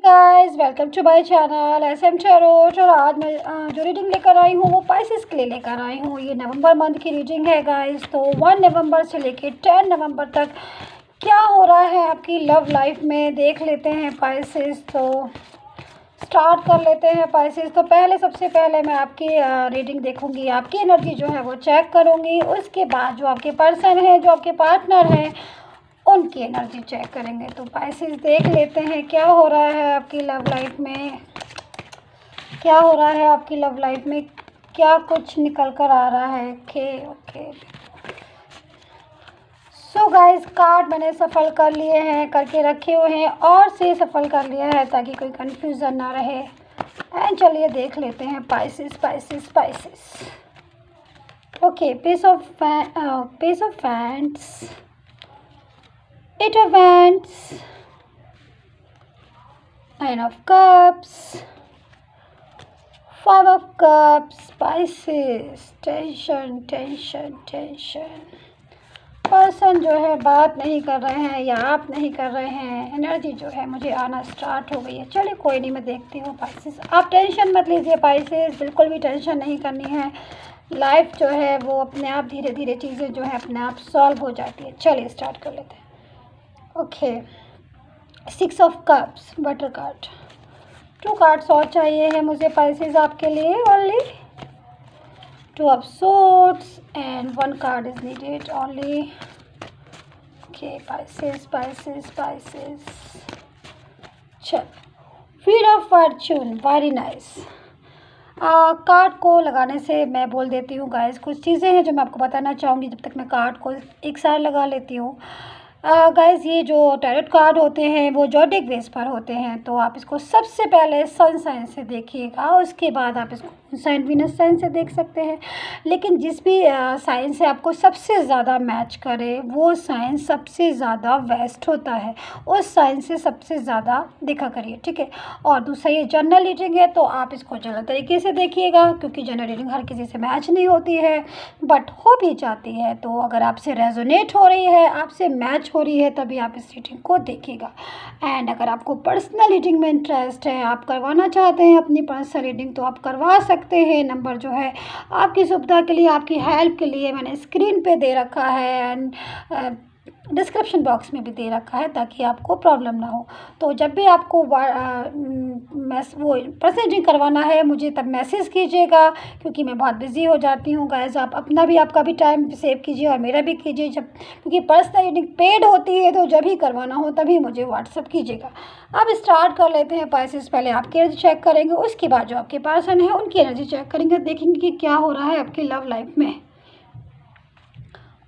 Guys welcome to my channel SM tarot. और आज मैं जो रीडिंग लेकर आई हूँ वो पाइसेस के लिए लेकर आई हूँ। ये नवंबर मंथ की रीडिंग है गाइस। तो 1 नवंबर से लेके 10 नवंबर तक क्या हो रहा है आपकी लव लाइफ में देख लेते हैं पाइसेस। तो स्टार्ट कर लेते हैं पाइसेस। तो सबसे पहले मैं आपकी रीडिंग देखूंगी, आपकी एनर्जी जो है वो चेक करूंगी। उसके बाद जो आपके पर्सन है, जो आपके पार्टनर हैं, उनकी एनर्जी चेक करेंगे। तो पाइसेस देख लेते हैं क्या हो रहा है आपकी लव लाइफ में, क्या हो रहा है आपकी लव लाइफ में, क्या कुछ निकल कर आ रहा है। ओके सो गाइस, कार्ड मैंने सफल कर लिए हैं, करके रखे हुए हैं और से सफल कर लिया है ताकि कोई कंफ्यूजन ना रहे। एंड चलिए देख लेते हैं Pisces. Okay, page of wands, 8 of Wands, 9 of Cups, 5 of Cups, Pisces, tension. Person जो है बात नहीं कर रहे हैं या आप नहीं कर रहे हैं। एनर्जी जो है मुझे आना स्टार्ट हो गई है। चलिए कोई नहीं, मैं देखती हूँ पाइसेस। आप टेंशन मत लीजिए पाइसेस, बिल्कुल भी टेंशन नहीं करनी है। लाइफ जो है वो अपने आप धीरे धीरे चीज़ें जो है अपने आप सॉल्व हो जाती है। चलिए स्टार्ट कर लेते हैं। Okay, 6 of cups, butter card. 2 cards और चाहिए है मुझे पाइसेस आपके लिए। Only 2 of swords and 1 card is needed only. Okay pieces. चलो, wheel of fortune, very nice. Card को लगाने से मैं बोल देती हूँ गाइस, कुछ चीज़ें हैं जो मैं आपको बताना चाहूँगी जब तक मैं कार्ड को एक साथ लगा लेती हूँ। गाइस, ये जो टैरोट कार्ड होते हैं वो ज़ोडिएक बेस पर होते हैं। तो आप इसको सबसे पहले सन साइन से देखिएगा, उसके बाद आप इसको साइन वीनस साइन से देख सकते हैं। लेकिन जिस भी साइन से आपको सबसे ज़्यादा मैच करे वो साइन सबसे ज़्यादा बेस्ट होता है। उस साइन से सबसे ज़्यादा देखा करिए, ठीक है। और दूसरा, ये जनरल रीडिंग है तो आप इसको जनरल तरीके से देखिएगा, क्योंकि जनरल रीडिंग हर किसी से मैच नहीं होती है, बट हो भी जाती है। तो अगर आपसे रेजोनेट हो रही है, आपसे मैच हो रही है, तभी आप इस रीडिंग को देखिएगा। एंड अगर आपको पर्सनल रीडिंग में इंटरेस्ट है, आप करवाना चाहते हैं अपनी पर्सनल रीडिंग, तो आप करवा सकते हैं। नंबर जो है आपकी सुविधा के लिए, आपकी हेल्प के लिए मैंने स्क्रीन पे दे रखा है एंड डिस्क्रिप्शन बॉक्स में भी दे रखा है, ताकि आपको प्रॉब्लम ना हो। तो जब भी आपको वो प्रोसीडिंग करवाना है मुझे तब मैसेज कीजिएगा, क्योंकि मैं बहुत बिज़ी हो जाती हूँ गाइस। आप अपना भी, आपका भी टाइम सेव कीजिए और मेरा भी कीजिए, जब क्योंकि पर्सनल रीडिंग पेड होती है, तो जब ही करवाना हो तभी मुझे व्हाट्सअप कीजिएगा। अब स्टार्ट कर लेते हैं पाइसेस। पहले आपकी एनर्जी चेक करेंगे, उसके बाद जो आपके पर्सन है उनकी एनर्जी चेक करेंगे, देखेंगे कि क्या हो रहा है आपकी लव लाइफ में।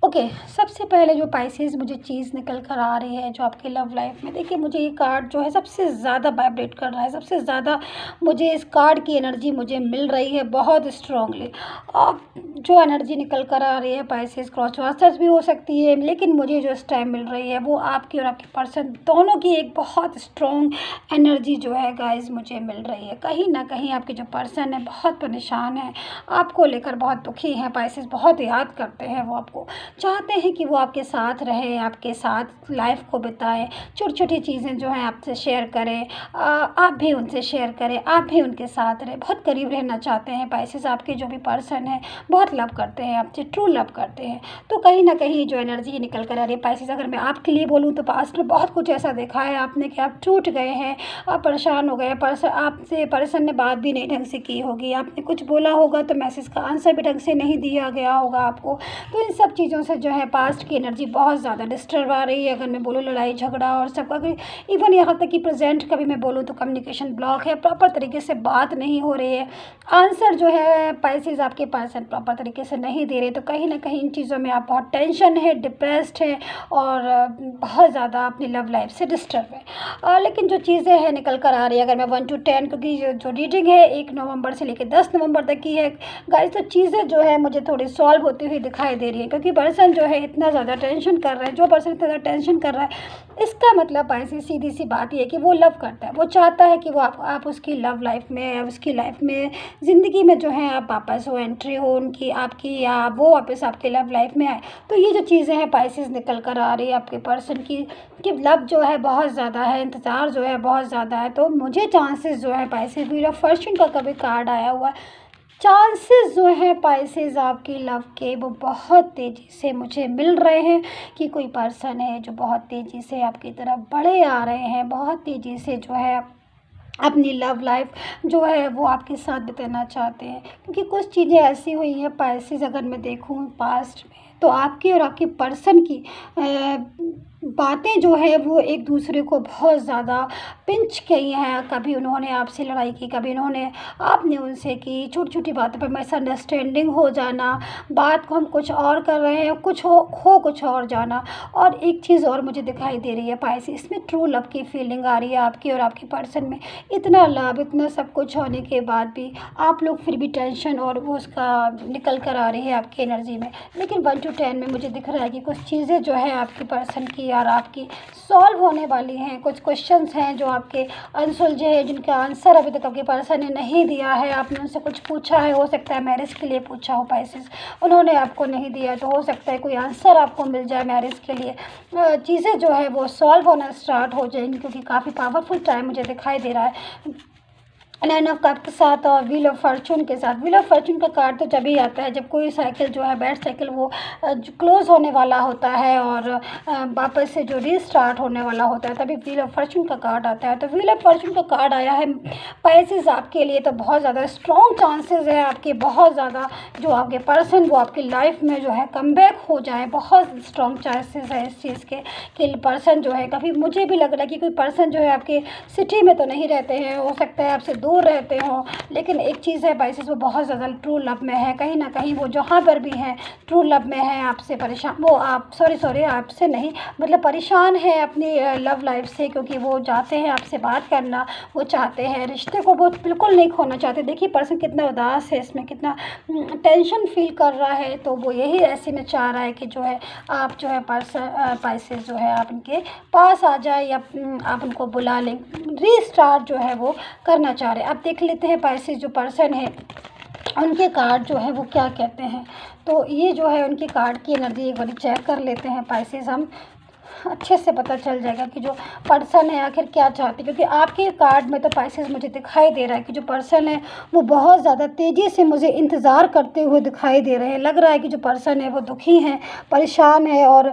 ओके, सबसे पहले जो पाइसेस मुझे चीज़ निकल कर आ रही है जो आपकी लव लाइफ में, देखिए मुझे ये कार्ड जो है सबसे ज़्यादा वाइब्रेट कर रहा है, सबसे ज़्यादा मुझे इस कार्ड की एनर्जी मुझे मिल रही है बहुत स्ट्रांगली। अब जो एनर्जी निकल कर आ रही है पाइसेस, क्रॉस वास्टर्स भी हो सकती है, लेकिन मुझे जो इस टाइम मिल रही है वो आपकी और आपके पर्सन दोनों की एक बहुत स्ट्रॉन्ग एनर्जी जो है गाइज मुझे मिल रही है। कहीं ना कहीं आपके जो पर्सन है बहुत परेशान है, आपको लेकर बहुत दुखी हैं पाइसेस, बहुत याद करते हैं, वो आपको चाहते हैं कि वो आपके साथ रहे, आपके साथ लाइफ को बिताएं, छोटी छोटी चीज़ें जो हैं आपसे शेयर करें, आप भी उनसे शेयर करें, आप भी उनके साथ रहें, बहुत करीब रहना चाहते हैं पाइसेस। आपके जो भी पर्सन है बहुत लव करते हैं आपसे, ट्रू लव करते हैं। तो कहीं ना कहीं जो एनर्जी निकल कर आ रही है पाइसेस, अगर मैं आपके लिए बोलूँ तो पास्ट में बहुत कुछ ऐसा देखा है आपने कि आप टूट गए हैं, आप परेशान हो गए, आपसे पर्सन ने बात भी नहीं ढंग से की होगी, आपने कुछ बोला होगा तो मैसेज का आंसर भी ढंग से नहीं दिया गया होगा आपको। तो इन सब चीज़ों से जो है पास्ट की एनर्जी बहुत ज़्यादा डिस्टर्ब आ रही है। अगर मैं बोलूँ लड़ाई झगड़ा और सब, अगर इवन यहाँ तक कि प्रेजेंट का भी मैं बोलूँ तो कम्युनिकेशन ब्लॉक है, प्रॉपर तरीके से बात नहीं हो रही है, आंसर जो है पाइसेस आपके पर्सन प्रॉपर तरीके से नहीं दे रहे। तो कहीं ना कहीं इन चीज़ों में आप बहुत टेंशन है, डिप्रेस्ड है और बहुत ज़्यादा अपनी लव लाइफ से डिस्टर्ब है। लेकिन जो चीज़ें हैं निकल कर आ रही है, अगर मैं 1 to 10, क्योंकि जो रीडिंग है 1 नवंबर से लेकर 10 नवंबर तक की है गाइस, तो चीज़ें जो है मुझे थोड़ी सॉल्व होती हुई दिखाई दे रही है, क्योंकि पर्सन जो है इतना ज़्यादा टेंशन कर रहा है, जो पर्सन इतना ज़्यादा टेंशन कर रहा है, इसका मतलब पाइसेस सीधी सी बात ये है कि वो लव करता है, वो चाहता है कि वो आप उसकी लव लाइफ में, उसकी लाइफ में, ज़िंदगी में जो है आप वापस हो, एंट्री हो उनकी, आपकी, या वो वापस आपके लव लाइफ में आए। तो ये जो चीज़ें हैं पाइसेस निकल कर आ रही है आपके पर्सन की, कि लव जो है बहुत ज़्यादा है, इंतज़ार जो है बहुत ज़्यादा है। तो मुझे चांसेस जो है पाइसेस, व्हील ऑफ फॉर्च्यून का कभी कार्ड आया हुआ है, चांसेस जो है पाइसेस आपकी लव के वो बहुत तेज़ी से मुझे मिल रहे हैं, कि कोई पर्सन है जो बहुत तेज़ी से आपकी तरफ बढ़े आ रहे हैं, बहुत तेज़ी से जो है अपनी लव लाइफ जो है वो आपके साथ बिताना चाहते हैं। क्योंकि कुछ चीज़ें ऐसी हुई हैं पाइसेस, अगर मैं देखूँ पास्ट में, तो आपकी और आपके पर्सन की बातें जो है वो एक दूसरे को बहुत ज़्यादा पिंच की हैं। कभी उन्होंने आपसे लड़ाई की, कभी उन्होंने, आपने उनसे की, छोटी छोटी बातों पर मिसअंडरस्टैंडिंग हो जाना, बात को हम कुछ और कर रहे हैं, कुछ हो कुछ और जाना। और एक चीज़ और मुझे दिखाई दे रही है पाइसेस, इसमें ट्रू लव की फीलिंग आ रही है आपकी और आपके पर्सन में। इतना लव, इतना सब कुछ होने के बाद भी आप लोग फिर भी टेंशन और वो उसका निकल कर आ रही है आपकी एनर्जी में। लेकिन 1 to 10 में मुझे दिख रहा है कि कुछ चीज़ें जो है आपके पर्सन की और आपकी सॉल्व होने वाली हैं। कुछ क्वेश्चंस हैं जो आपके अनसुलझे हैं, जिनका आंसर अभी तक आपके पर्सन ने नहीं दिया है। आपने उनसे कुछ पूछा है, हो सकता है मैरिज के लिए पूछा हो पाइसेस, उन्होंने आपको नहीं दिया, तो हो सकता है कोई आंसर आपको मिल जाए मैरिज के लिए। चीज़ें जो है वो सॉल्व होना स्टार्ट हो जाएंगी, क्योंकि काफ़ी पावरफुल टाइम मुझे दिखाई दे रहा है 9 ऑफ कप के साथ और व्हील ऑफ फॉर्च्यून के साथ। व्हील ऑफ फॉर्च्यून का कार्ड तो जब ही आता है जब कोई साइकिल जो है, बैड साइकिल, वो क्लोज होने वाला होता है और वापस से जो रीस्टार्ट होने वाला होता है, तभी व्हील ऑफ फॉर्च्यून का कार्ड आता है। तो व्हील ऑफ फॉर्च्यून का कार्ड आया है पाइसेस आपके लिए, तो बहुत ज़्यादा स्ट्रॉन्ग चांसेस है आपके, बहुत ज़्यादा जो आपके पर्सन वो आपकी लाइफ में जो है कमबैक हो जाए, बहुत स्ट्रॉन्ग चांसेस है इस चीज़ के कि पर्सन जो है, कभी मुझे भी लग रहा है कि कोई पर्सन जो है आपके सिटी में तो नहीं रहते हैं, हो सकता है आपसे दूर रहते हो, लेकिन एक चीज़ है पाइसेस, वो बहुत ज़्यादा ट्रू लव में है। कहीं ना कहीं वो जहाँ पर भी हैं ट्रू लव में है, आपसे परेशान, वो आप सॉरी आपसे नहीं, मतलब परेशान है अपनी लव लाइफ से, क्योंकि वो चाहते हैं आपसे बात करना, वो चाहते हैं रिश्ते को, वो बिल्कुल नहीं खोना चाहते। देखिए पर्सन कितना उदास है, इसमें कितना टेंशन फील कर रहा है। तो वो यही ऐसे में चाह रहा है कि जो है आप जो है पाइसेस जो है आप उनके पास आ जाए, या आप उनको बुला लें, रीस्टार्ट जो है वो करना चाह रहे हैं। अब देख लेते हैं पाइसेस जो पर्सन है उनके कार्ड जो है वो क्या कहते हैं। तो ये जो है उनके कार्ड की एनर्जी एक बार चेक कर लेते हैं पाइसेस, हम अच्छे से पता चल जाएगा कि जो पर्सन है आखिर क्या चाहते हैं। क्योंकि आपके कार्ड में तो पाइसेस मुझे दिखाई दे रहा है कि जो पर्सन है वो बहुत ज़्यादा तेज़ी से मुझे इंतज़ार करते हुए दिखाई दे रहे हैं। लग रहा है कि जो पर्सन है वो दुखी हैं, परेशान है, और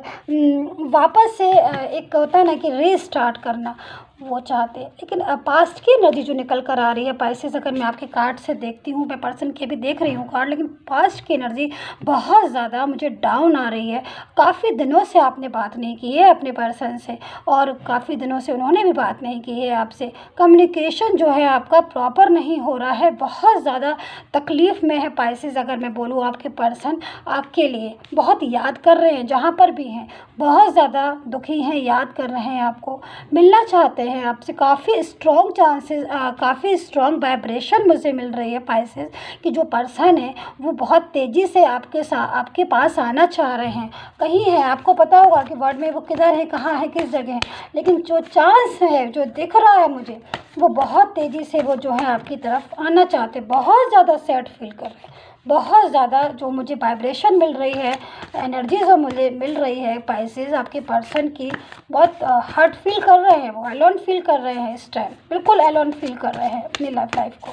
वापस से एक होता है ना कि रीस्टार्ट करना वो चाहते हैं। लेकिन पास्ट की एनर्जी जो निकल कर आ रही है पाइसेस, अगर मैं आपके कार्ड से देखती हूँ, मैं पर्सन के भी देख रही हूँ कार्ड, लेकिन पास्ट की एनर्जी बहुत ज़्यादा मुझे डाउन आ रही है। काफ़ी दिनों से आपने बात नहीं की है अपने पर्सन से, और काफ़ी दिनों से उन्होंने भी बात नहीं की है आपसे। कम्युनिकेशन जो है आपका प्रॉपर नहीं हो रहा है, बहुत ज़्यादा तकलीफ़ में है पाइसेस। अगर मैं बोलूँ आपके पर्सन आपके लिए बहुत याद कर रहे हैं, जहाँ पर भी हैं बहुत ज़्यादा दुखी हैं, याद कर रहे हैं, आपको मिलना चाहते हैं आपसे। काफ़ी स्ट्रॉन्ग चांसेस, काफ़ी स्ट्रॉन्ग वाइब्रेशन मुझे मिल रही है पाइसेस, कि जो पर्सन है वो बहुत तेज़ी से आपके पास आना चाह रहे हैं। कहीं है, आपको पता होगा कि वर्ड में वो किधर है, कहाँ है, किस जगह है, लेकिन जो चांस है जो दिख रहा है मुझे, वो बहुत तेज़ी से वो जो है आपकी तरफ आना चाहते, बहुत ज़्यादा सैड फील कर रहे हैं, बहुत ज़्यादा जो मुझे वाइब्रेशन मिल रही है, एनर्जी जो मुझे मिल रही है पाइसेस आपके पर्सन की, बहुत हर्ट फील कर रहे हैं, वो एलोन फील कर रहे हैं इस टाइम, बिल्कुल एलोन फील कर रहे हैं अपनी लाइफ को।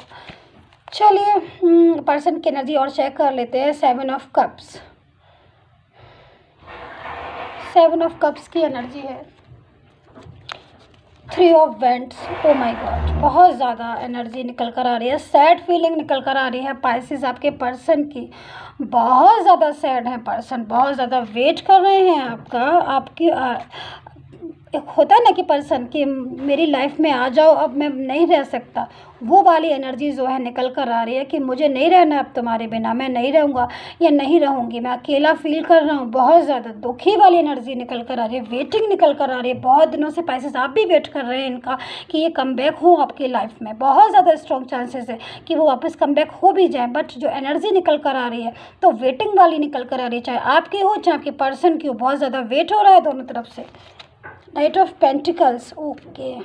चलिए पर्सन की एनर्जी और चेक कर लेते हैं। 7 ऑफ कप्स, 7 ऑफ कप्स की एनर्जी है। 3 of vents, oh my God, बहुत ज़्यादा एनर्जी निकल कर आ रही है, सैड फीलिंग निकल कर आ रही है पाइसेस आपके पर्सन की। बहुत ज़्यादा सैड है पर्सन, बहुत ज़्यादा वेट कर रहे हैं आपकी एक होता है ना कि पर्सन कि मेरी लाइफ में आ जाओ, अब मैं नहीं रह सकता, वो वाली एनर्जी जो है निकल कर आ रही है कि मुझे नहीं रहना अब तुम्हारे बिना, मैं नहीं रहूँगा या नहीं रहूँगी, मैं अकेला फील कर रहा हूँ। बहुत ज़्यादा दुखी वाली एनर्जी निकल कर आ रही है, वेटिंग निकल कर आ रही है। बहुत दिनों से पैसेस आप भी वेट कर रहे हैं इनका कि ये कमबैक हो आपकी लाइफ में। बहुत ज़्यादा स्ट्रॉन्ग चांसेस है कि वो वापस कमबैक हो भी जाए, बट जो एनर्जी निकल कर आ रही है तो वेटिंग वाली निकल कर आ रही है, चाहे आपकी हो चाहे आपके पर्सन की हो। बहुत ज़्यादा वेट हो रहा है दोनों तरफ से। Knight of pentacles, okay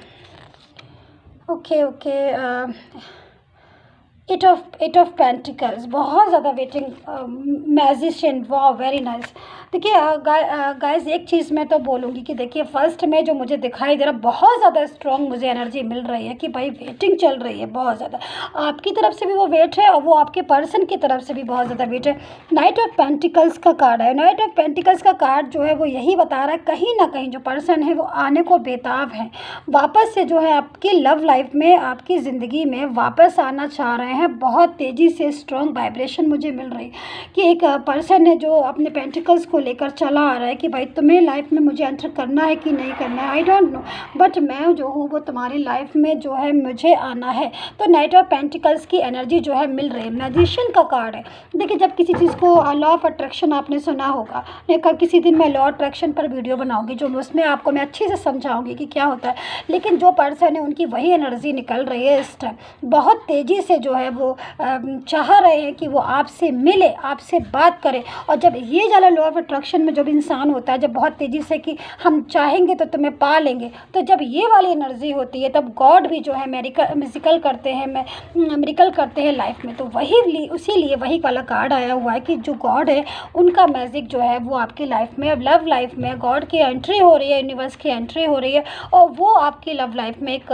okay okay. Eight of pentacles, बहुत ज़्यादा वेटिंग। मैजिशियन, वाह वेरी नाइस। देखिए गाइस, एक चीज़ मैं तो बोलूँगी कि देखिए फर्स्ट में जो मुझे दिखाई दे रहा, बहुत ज़्यादा स्ट्रॉन्ग मुझे एनर्जी मिल रही है कि भाई वेटिंग चल रही है बहुत ज़्यादा। आपकी तरफ से भी वो वेट है और वो आपके पर्सन की तरफ से भी बहुत ज़्यादा वेट है। नाइट ऑफ पेंटिकल्स का कार्ड है। नाइट ऑफ पेंटिकल्स का कार्ड जो है वो यही बता रहा है कहीं ना कहीं जो पर्सन है वो आने को बेताब है, वापस से जो है आपकी लव लाइफ में, आपकी ज़िंदगी में वापस आना चाह रहे हैं। बहुत तेज़ी से स्ट्रॉन्ग वाइब्रेशन मुझे मिल रही कि एक पर्सन है जो अपने पेंटिकल्स को लेकर चला आ रहा है कि भाई तुम्हें लाइफ में मुझे एंटर करना है कि नहीं करना है, आई डोंट नो, बट मैं जो हूँ वो तुम्हारी लाइफ में जो है मुझे आना है। तो नाइट ऑफ पेंटिकल्स की एनर्जी जो है मिल रही है। मैजिशियन का कार्ड है। देखिए जब किसी चीज़ को लॉ ऑफ अट्रैक्शन आपने सुना होगा, लेकिन किसी दिन मैं लॉ अट्रैक्शन पर वीडियो बनाऊंगी जो उसमें आपको मैं अच्छे से समझाऊंगी कि क्या होता है। लेकिन जो पर्सन है उनकी वही एनर्जी निकल रही है इस टाइम। बहुत तेज़ी से जो है वो चाह रहे हैं कि वो आपसे मिले, आपसे बात करे। और जब ये वाला लॉ ऑफ अट्रैक्शन में जब इंसान होता है, जब बहुत तेज़ी से कि हम चाहेंगे तो तुम्हें पा लेंगे, तो जब ये वाली एनर्जी होती है तब गॉड भी जो है मिरेकल करते हैं, मिरेकल करते हैं लाइफ में। तो वही उसी लिए वही वाला कार्ड आया हुआ है कि जो गॉड है उनका मैजिक जो है वो आपकी लाइफ में, अब लव लाइफ में गॉड की एंट्री हो रही है, यूनिवर्स की एंट्री हो रही है और वो आपकी लव लाइफ में एक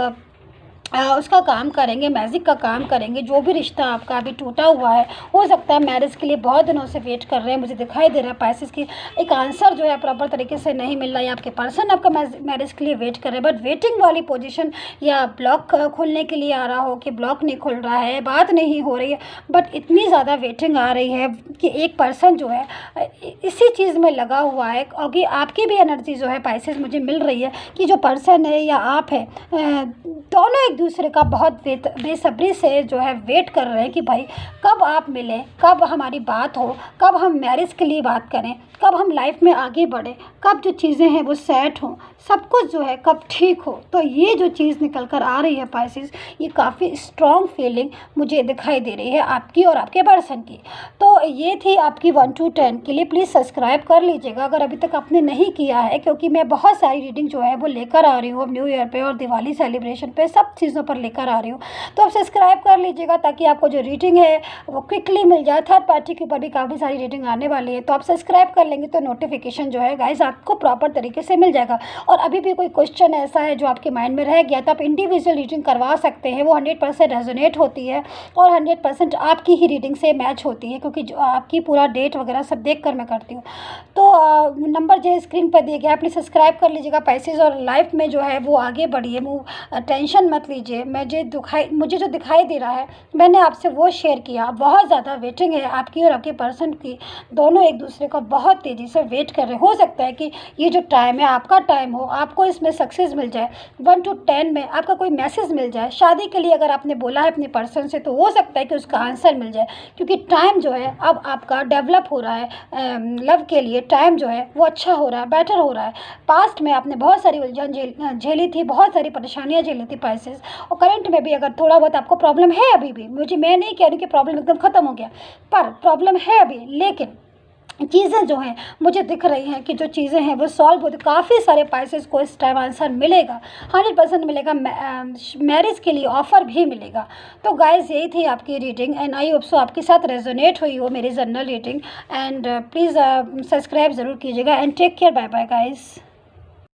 उसका काम करेंगे, मैजिक का काम करेंगे। जो भी रिश्ता आपका अभी टूटा हुआ है, हो सकता है मैरिज के लिए बहुत दिनों से वेट कर रहे हैं, मुझे दिखाई दे रहा है पैसेस की एक आंसर जो है प्रॉपर तरीके से नहीं मिल रहा है, आपके पर्सन आपका मैरिज के लिए वेट कर रहे हैं, बट वेटिंग वाली पोजीशन या ब्लॉक खुलने के लिए आ रहा हो कि ब्लॉक नहीं खुल रहा है, बात नहीं हो रही है, बट इतनी ज़्यादा वेटिंग आ रही है कि एक पर्सन जो है इसी चीज़ में लगा हुआ है। और कि आपकी भी एनर्जी जो है पैसेस मुझे मिल रही है कि जो पर्सन है या आप है, दोनों एक दूसरे का बहुत बेसब्री से जो है वेट कर रहे हैं कि भाई कब आप मिलें, कब हमारी बात हो, कब हम मैरिज के लिए बात करें, कब हम लाइफ में आगे बढ़ें, कब जो चीज़ें हैं वो सेट हों, सब कुछ जो है कब ठीक हो। तो ये जो चीज़ निकल कर आ रही है पैसेस, ये काफ़ी स्ट्रॉन्ग फीलिंग मुझे दिखाई दे रही है आपकी और आपके पर्सन की। तो ये थी आपकी 1 to 10 के लिए। प्लीज़ सब्सक्राइब कर लीजिएगा अगर अभी तक आपने नहीं किया है, क्योंकि मैं बहुत सारी रीडिंग जो है वो लेकर आ रही हूँ अब न्यू ईयर पे और दिवाली सेलिब्रेशन पे, सब चीज़ों पर लेकर आ रही हूँ। तो आप सब्सक्राइब कर लीजिएगा ताकि आपको जो रीडिंग है वो क्विकली मिल जाए। थर्ड पार्टी के ऊपर भी काफ़ी सारी रीडिंग आने वाली है, तो आप सब्सक्राइब कर लेंगे तो नोटिफिकेशन जो है गाइस आपको प्रॉपर तरीके से मिल जाएगा। और अभी भी कोई क्वेश्चन ऐसा है जो आपके माइंड में रह गया तो आप इंडिविजुअल रीडिंग करवा सकते हैं, वो 100% रेजोनेट होती है और 100% आपकी ही रीडिंग से मैच होती है, क्योंकि जो आपकी पूरा डेट वगैरह सब देख कर मैं करती हूँ। तो नंबर जो है स्क्रीन पर दिया गया है, प्लीज़ सब्सक्राइब कर लीजिएगा पैसेज, और लाइफ में जो है वो आगे बढ़िए, वो टेंशन मत लीजिए। मुझे जो दिखाई दे रहा है मैंने आपसे वो शेयर किया। बहुत ज़्यादा वेटिंग है आपकी और आपके पर्सन की, दोनों एक दूसरे का बहुत तेज़ी से वेट कर रहे हैं। हो सकता है कि ये जो टाइम है आपका टाइम हो, आपको इसमें सक्सेस मिल जाए। 1 to 10 में आपका कोई मैसेज मिल जाए शादी के लिए, अगर आपने बोला है अपने पर्सन से तो हो सकता है कि उसका आंसर मिल जाए, क्योंकि टाइम जो है अब आपका डेवलप हो रहा है लव के लिए। टाइम जो है वो अच्छा हो रहा है, बेटर हो रहा है। पास्ट में आपने बहुत सारी उलझन झेली थी, बहुत सारी परेशानियाँ झेली थी पैसेज, और करंट में भी अगर थोड़ा बहुत आपको प्रॉब्लम है अभी भी, मैं नहीं कह रही कि प्रॉब्लम एकदम ख़त्म हो गया, पर प्रॉब्लम है अभी, लेकिन चीज़ें जो हैं मुझे दिख रही हैं कि जो चीज़ें हैं वो सॉल्व होती। काफ़ी सारे पैसेज को इस टाइम आंसर मिलेगा, 100% मिलेगा। मैरिज के लिए ऑफ़र भी मिलेगा। तो गाइज़ यही थी आपकी reading, and I hope so आपके साथ रेजोनेट हुई हो मेरी general reading. And please subscribe ज़रूर कीजिएगा, and take care, bye bye guys.